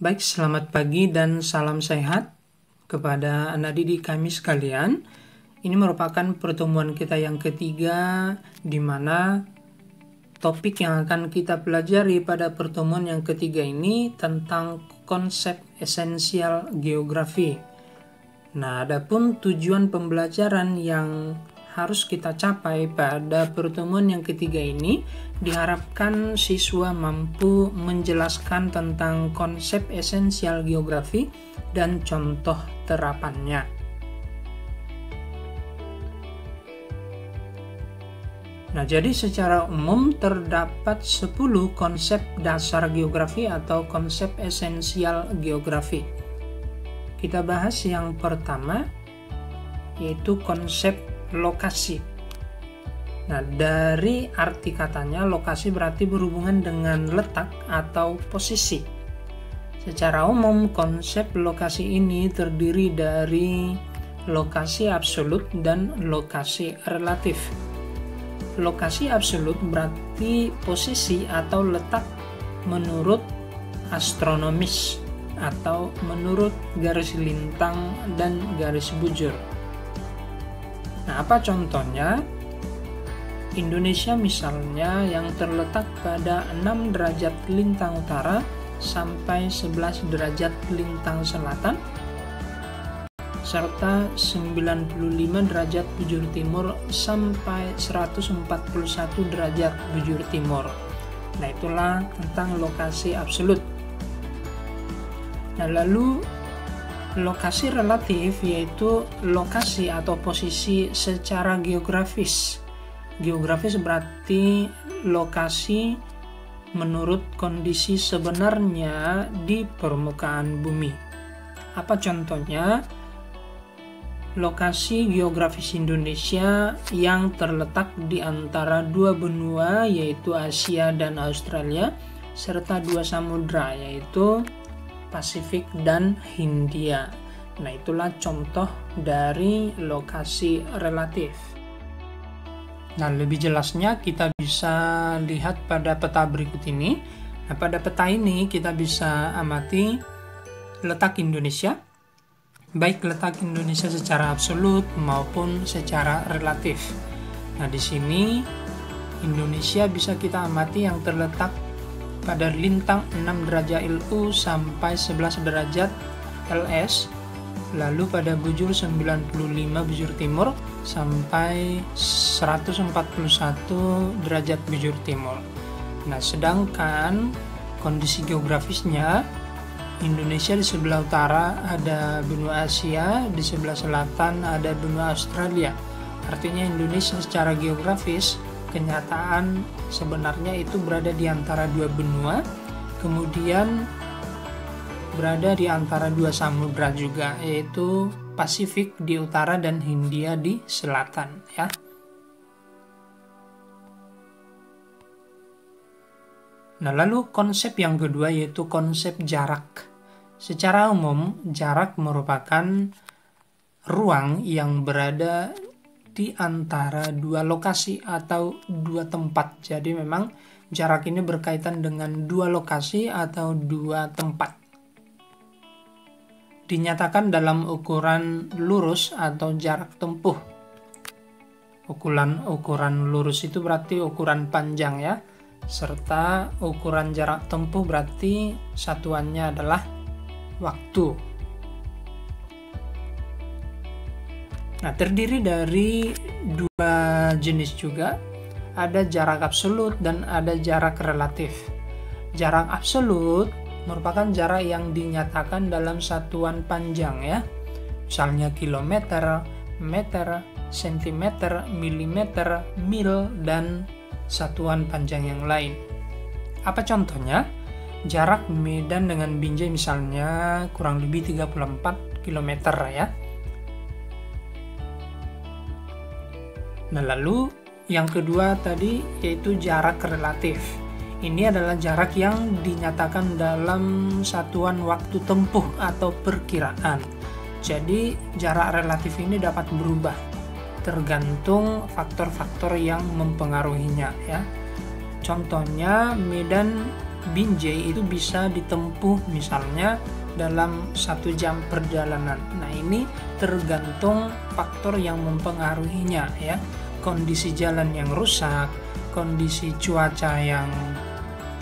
Baik, selamat pagi dan salam sehat kepada anak didik kami sekalian. Ini merupakan pertemuan kita yang ketiga, di mana topik yang akan kita pelajari pada pertemuan yang ketiga ini tentang konsep esensial geografi. Nah, adapun tujuan pembelajaran yang harus kita capai pada pertemuan yang ketiga ini, diharapkan siswa mampu menjelaskan tentang konsep esensial geografi dan contoh terapannya. Nah, jadi secara umum terdapat 10 konsep dasar geografi atau konsep esensial geografi. Kita bahas yang pertama, yaitu konsep lokasi. Nah, dari arti katanya, lokasi berarti berhubungan dengan letak atau posisi. Secara umum, konsep lokasi ini terdiri dari lokasi absolut dan lokasi relatif. Lokasi absolut berarti posisi atau letak menurut astronomis atau menurut garis lintang dan garis bujur. Nah, apa contohnya? Indonesia misalnya yang terletak pada 6 derajat lintang utara sampai 11 derajat lintang selatan, serta 95 derajat bujur timur sampai 141 derajat bujur timur. Nah, itulah tentang lokasi absolut. Nah, lalu lokasi relatif yaitu lokasi atau posisi secara geografis. Geografis berarti lokasi menurut kondisi sebenarnya di permukaan bumi. Apa contohnya? Lokasi geografis Indonesia yang terletak di antara dua benua yaitu Asia dan Australia, serta dua samudra yaitu Pasifik dan Hindia. Nah, itulah contoh dari lokasi relatif. Nah, lebih jelasnya kita bisa lihat pada peta berikut ini. Nah, pada peta ini kita bisa amati letak Indonesia, baik letak Indonesia secara absolut maupun secara relatif. Nah, di sini Indonesia bisa kita amati yang terletak pada lintang 6 derajat LU sampai 11 derajat LS, lalu pada bujur 95 bujur timur sampai 141 derajat bujur timur. Nah, sedangkan kondisi geografisnya, Indonesia di sebelah utara ada benua Asia, di sebelah selatan ada benua Australia. Artinya Indonesia secara geografis kenyataan sebenarnya itu berada di antara dua benua, kemudian berada di antara dua samudra juga, yaitu Pasifik di utara dan Hindia di selatan, ya. Nah, lalu konsep yang kedua yaitu konsep jarak. Secara umum, jarak merupakan ruang yang berada di antara dua lokasi atau dua tempat. Jadi memang jarak ini berkaitan dengan dua lokasi atau dua tempat. Dinyatakan dalam ukuran lurus atau jarak tempuh. Ukuran lurus itu berarti ukuran panjang, ya. Serta ukuran jarak tempuh berarti satuannya adalah waktu. Nah, terdiri dari dua jenis juga, ada jarak absolut dan ada jarak relatif. Jarak absolut merupakan jarak yang dinyatakan dalam satuan panjang, ya. Misalnya kilometer, meter, sentimeter, milimeter, mil, dan satuan panjang yang lain. Apa contohnya? Jarak Medan dengan Binjai misalnya kurang lebih 34 km, ya. Nah, lalu yang kedua tadi yaitu jarak relatif. Ini adalah jarak yang dinyatakan dalam satuan waktu tempuh atau perkiraan. Jadi jarak relatif ini dapat berubah tergantung faktor-faktor yang mempengaruhinya, ya. Contohnya Medan binjai itu bisa ditempuh misalnya dalam 1 jam perjalanan. Nah, ini tergantung faktor yang mempengaruhinya ya. Kondisi jalan yang rusak, kondisi cuaca yang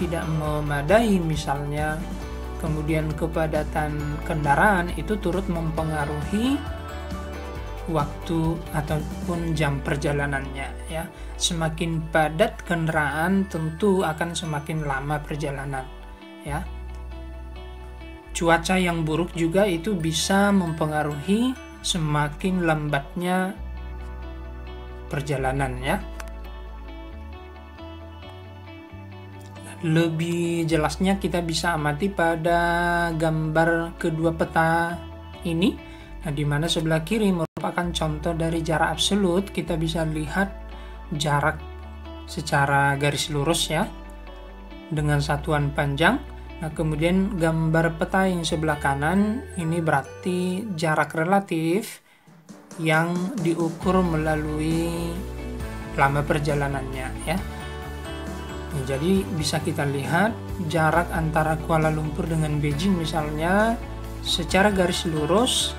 tidak memadai misalnya, kemudian kepadatan kendaraan itu turut mempengaruhi waktu ataupun jam perjalanannya ya. Semakin padat kendaraan tentu akan semakin lama perjalanan ya. Cuaca yang buruk juga itu bisa mempengaruhi semakin lambatnya perjalanan ya. Lebih jelasnya kita bisa amati pada gambar kedua peta ini. Nah, di mana sebelah kiri merupakan contoh dari jarak absolut. Kita bisa lihat jarak secara garis lurus ya, dengan satuan panjang. Nah, kemudian gambar peta yang sebelah kanan ini berarti jarak relatif yang diukur melalui lama perjalanannya ya. Nah, jadi bisa kita lihat jarak antara Kuala Lumpur dengan Beijing misalnya secara garis lurus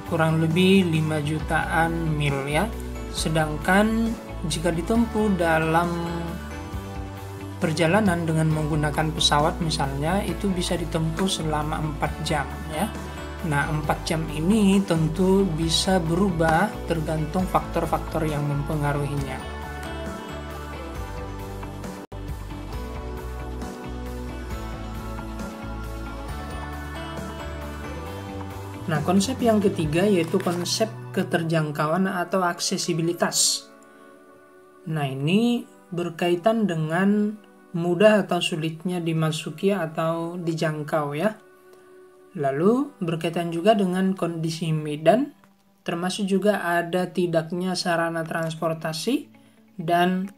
kurang lebih 5 jutaan mil ya. Sedangkan jika ditempuh dalam perjalanan dengan menggunakan pesawat misalnya itu bisa ditempuh selama 4 jam ya. Nah, 4 jam ini tentu bisa berubah tergantung faktor-faktor yang mempengaruhinya. Nah, konsep yang ketiga yaitu konsep keterjangkauan atau aksesibilitas. Nah, ini berkaitan dengan mudah atau sulitnya dimasuki atau dijangkau ya. Lalu berkaitan juga dengan kondisi medan, termasuk juga ada tidaknya sarana transportasi dan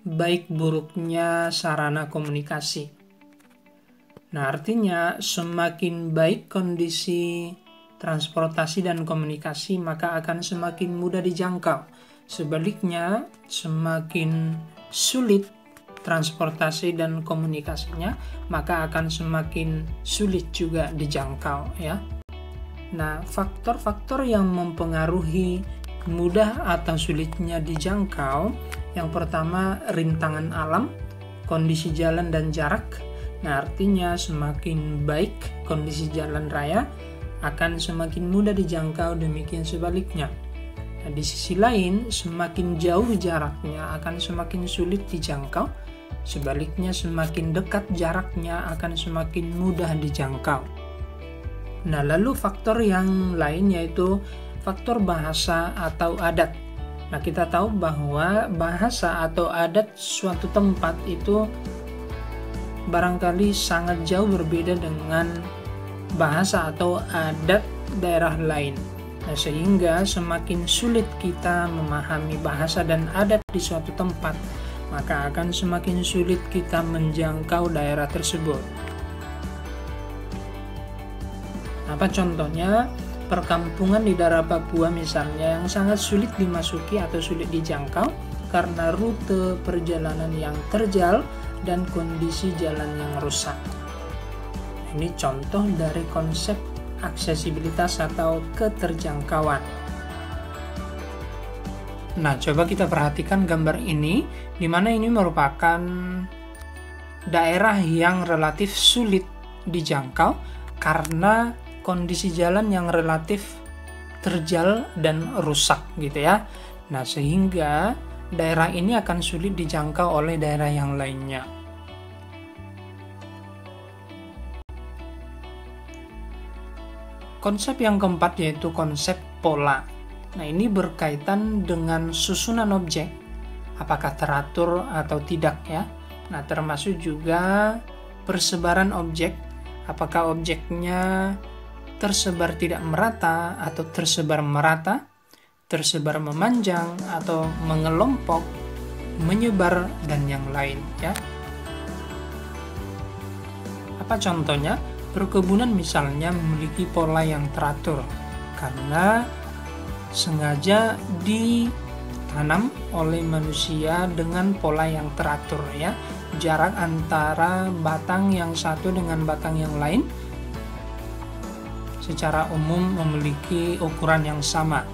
baik buruknya sarana komunikasi. Nah, artinya semakin baik kondisi transportasi dan komunikasi, maka akan semakin mudah dijangkau. Sebaliknya, semakin sulit transportasi dan komunikasinya, maka akan semakin sulit juga dijangkau ya. Nah, faktor-faktor yang mempengaruhi mudah atau sulitnya dijangkau, yang pertama rintangan alam, kondisi jalan dan jarak. Nah, artinya semakin baik kondisi jalan raya, akan semakin mudah dijangkau, demikian sebaliknya. Nah, di sisi lain, semakin jauh jaraknya akan semakin sulit dijangkau, sebaliknya semakin dekat jaraknya akan semakin mudah dijangkau. Nah, lalu faktor yang lain yaitu faktor bahasa atau adat. Nah, kita tahu bahwa bahasa atau adat suatu tempat itu barangkali sangat jauh berbeda dengan bahasa atau adat daerah lain. Nah, sehingga semakin sulit kita memahami bahasa dan adat di suatu tempat, maka akan semakin sulit kita menjangkau daerah tersebut. Apa contohnya? Perkampungan di daerah Papua misalnya yang sangat sulit dimasuki atau sulit dijangkau karena rute perjalanan yang terjal dan kondisi jalan yang rusak. Ini contoh dari konsep aksesibilitas atau keterjangkauan. Nah, coba kita perhatikan gambar ini, di mana ini merupakan daerah yang relatif sulit dijangkau karena kondisi jalan yang relatif terjal dan rusak gitu ya. Nah, sehingga daerah ini akan sulit dijangkau oleh daerah yang lainnya. Konsep yang keempat yaitu konsep pola. Nah, ini berkaitan dengan susunan objek, apakah teratur atau tidak ya. Nah, termasuk juga persebaran objek, apakah objeknya tersebar tidak merata atau tersebar merata, tersebar memanjang atau mengelompok, menyebar, dan yang lain ya. Apa contohnya? Perkebunan misalnya memiliki pola yang teratur karena sengaja ditanam oleh manusia dengan pola yang teratur ya. jarak antara batang yang satu dengan batang yang lain secara umum memiliki ukuran yang sama.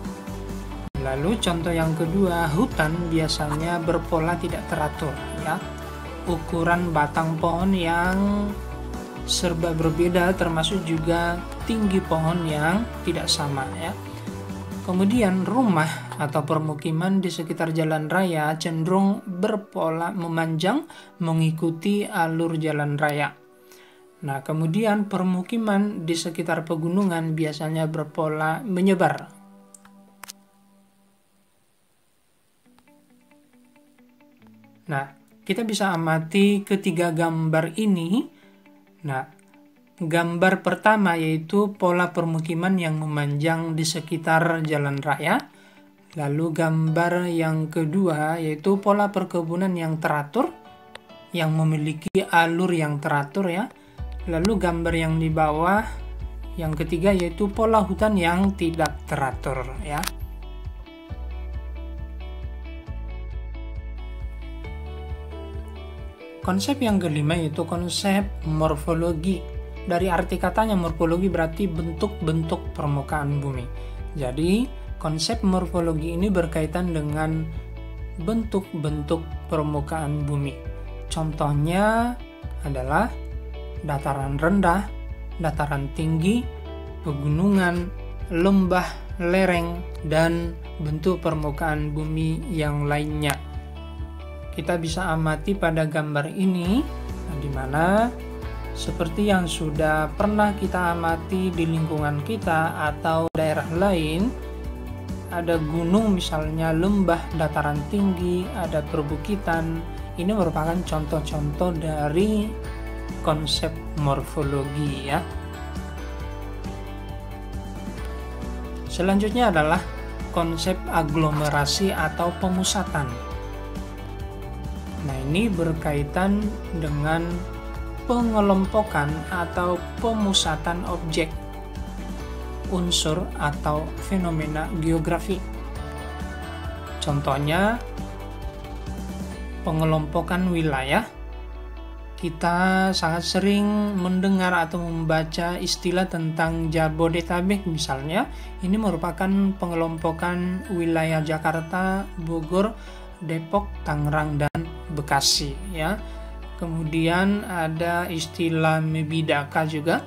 Lalu contoh yang kedua, hutan biasanya berpola tidak teratur ya. Ukuran batang pohon yang serba berbeda, termasuk juga tinggi pohon yang tidak sama ya. Kemudian rumah atau permukiman di sekitar jalan raya cenderung berpola memanjang mengikuti alur jalan raya. Nah, kemudian permukiman di sekitar pegunungan biasanya berpola menyebar. Nah, kita bisa amati ketiga gambar ini. Nah, gambar pertama yaitu pola permukiman yang memanjang di sekitar jalan raya. Lalu gambar yang kedua yaitu pola perkebunan yang teratur, yang memiliki alur yang teratur ya. Lalu gambar yang di bawah yang ketiga yaitu pola hutan yang tidak teratur ya. Konsep yang kelima yaitu konsep morfologi. Dari arti katanya morfologi berarti bentuk-bentuk permukaan bumi. Jadi konsep morfologi ini berkaitan dengan bentuk-bentuk permukaan bumi. Contohnya adalah dataran rendah, dataran tinggi, pegunungan, lembah, lereng, dan bentuk permukaan bumi yang lainnya. Kita bisa amati pada gambar ini, di mana seperti yang sudah pernah kita amati di lingkungan kita atau daerah lain, ada gunung misalnya, lembah, dataran tinggi, ada perbukitan. Ini merupakan contoh-contoh dari konsep morfologi ya. Selanjutnya adalah konsep aglomerasi atau pemusatan. Nah, ini berkaitan dengan pengelompokan atau pemusatan objek, unsur atau fenomena geografi. Contohnya, pengelompokan wilayah. Kita sangat sering mendengar atau membaca istilah tentang Jabodetabek misalnya. Ini merupakan pengelompokan wilayah Jakarta, Bogor, Depok, Tangerang, dan Bekasi ya. Kemudian ada istilah Mebidaka juga,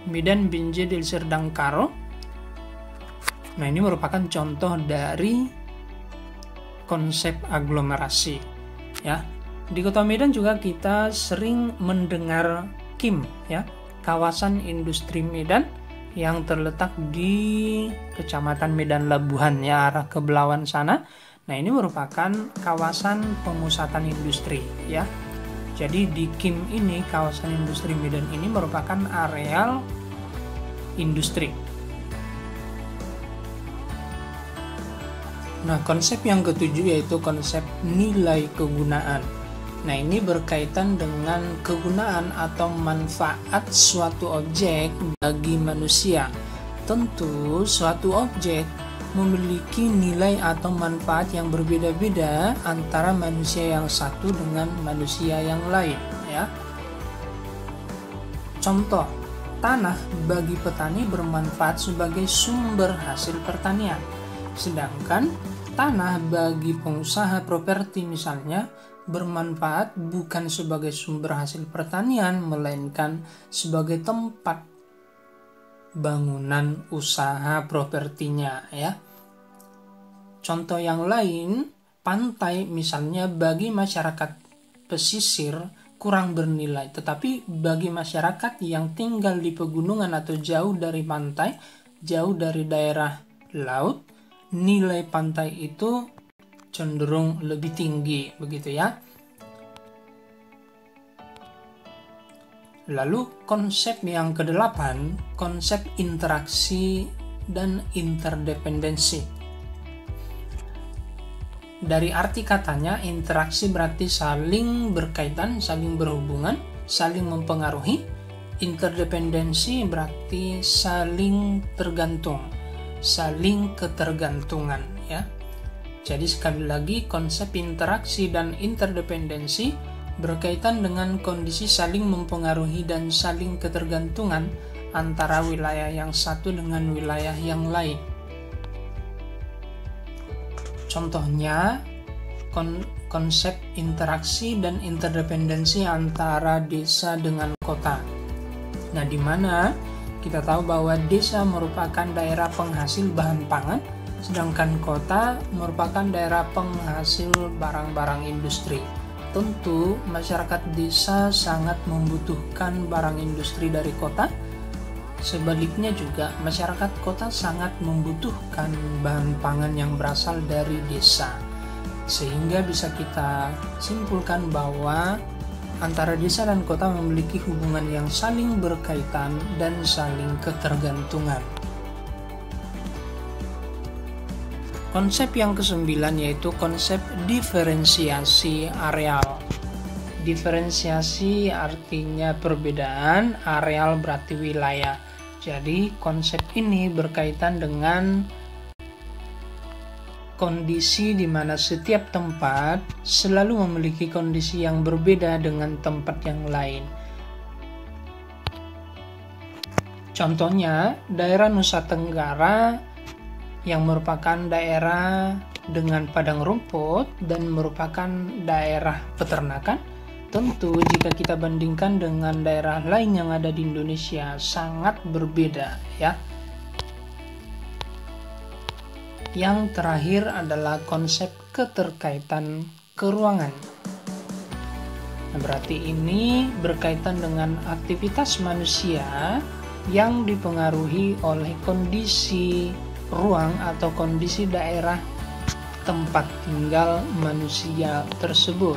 Medan, Binjai, Deli Serdang, Karo. Nah, ini merupakan contoh dari konsep aglomerasi ya. Di Kota Medan juga kita sering mendengar KIM ya, kawasan industri Medan yang terletak di Kecamatan Medan Labuhan ya, arah ke Belawan sana. Nah, ini merupakan kawasan pemusatan industri ya. Jadi di KIM ini, kawasan industri Medan ini merupakan areal industri. Nah, konsep yang ketujuh yaitu konsep nilai kegunaan. Nah, ini berkaitan dengan kegunaan atau manfaat suatu objek bagi manusia. Tentu suatu objek memiliki nilai atau manfaat yang berbeda-beda antara manusia yang satu dengan manusia yang lain ya. Contoh, tanah bagi petani bermanfaat sebagai sumber hasil pertanian, sedangkan tanah bagi pengusaha properti misalnya bermanfaat bukan sebagai sumber hasil pertanian, melainkan sebagai tempat bangunan usaha propertinya ya. Contoh yang lain, pantai misalnya bagi masyarakat pesisir kurang bernilai, tetapi bagi masyarakat yang tinggal di pegunungan atau jauh dari pantai, jauh dari daerah laut, nilai pantai itu cenderung lebih tinggi begitu ya. Lalu konsep yang kedelapan, konsep interaksi dan interdependensi. Dari arti katanya, interaksi berarti saling berkaitan, saling berhubungan, saling mempengaruhi. Interdependensi berarti saling tergantung, saling ketergantungan ya. Jadi sekali lagi, konsep interaksi dan interdependensi berkaitan dengan kondisi saling mempengaruhi dan saling ketergantungan antara wilayah yang satu dengan wilayah yang lain. Contohnya, konsep interaksi dan interdependensi antara desa dengan kota. Nah, di mana kita tahu bahwa desa merupakan daerah penghasil bahan pangan, sedangkan kota merupakan daerah penghasil barang-barang industri. Tentu, masyarakat desa sangat membutuhkan barang industri dari kota. Sebaliknya juga, masyarakat kota sangat membutuhkan bahan pangan yang berasal dari desa. Sehingga bisa kita simpulkan bahwa antara desa dan kota memiliki hubungan yang saling berkaitan dan saling ketergantungan. Konsep yang ke-9 yaitu konsep diferensiasi areal. Diferensiasi artinya perbedaan, areal berarti wilayah. Jadi konsep ini berkaitan dengan kondisi di mana setiap tempat selalu memiliki kondisi yang berbeda dengan tempat yang lain. Contohnya, daerah Nusa Tenggara yang merupakan daerah dengan padang rumput dan merupakan daerah peternakan. Tentu jika kita bandingkan dengan daerah lain yang ada di Indonesia sangat berbeda ya. Yang terakhir adalah konsep keterkaitan keruangan. Nah, berarti ini berkaitan dengan aktivitas manusia yang dipengaruhi oleh kondisi ruang atau kondisi daerah tempat tinggal manusia tersebut.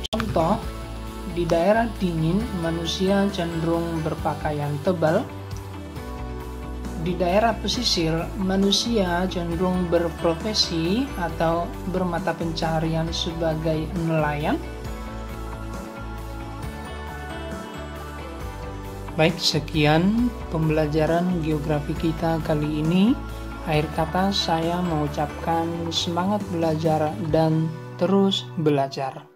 Contoh, di daerah dingin manusia cenderung berpakaian tebal. Di daerah pesisir manusia cenderung berprofesi atau bermata pencaharian sebagai nelayan. Baik, sekian pembelajaran geografi kita kali ini. Akhir kata saya mengucapkan semangat belajar dan terus belajar.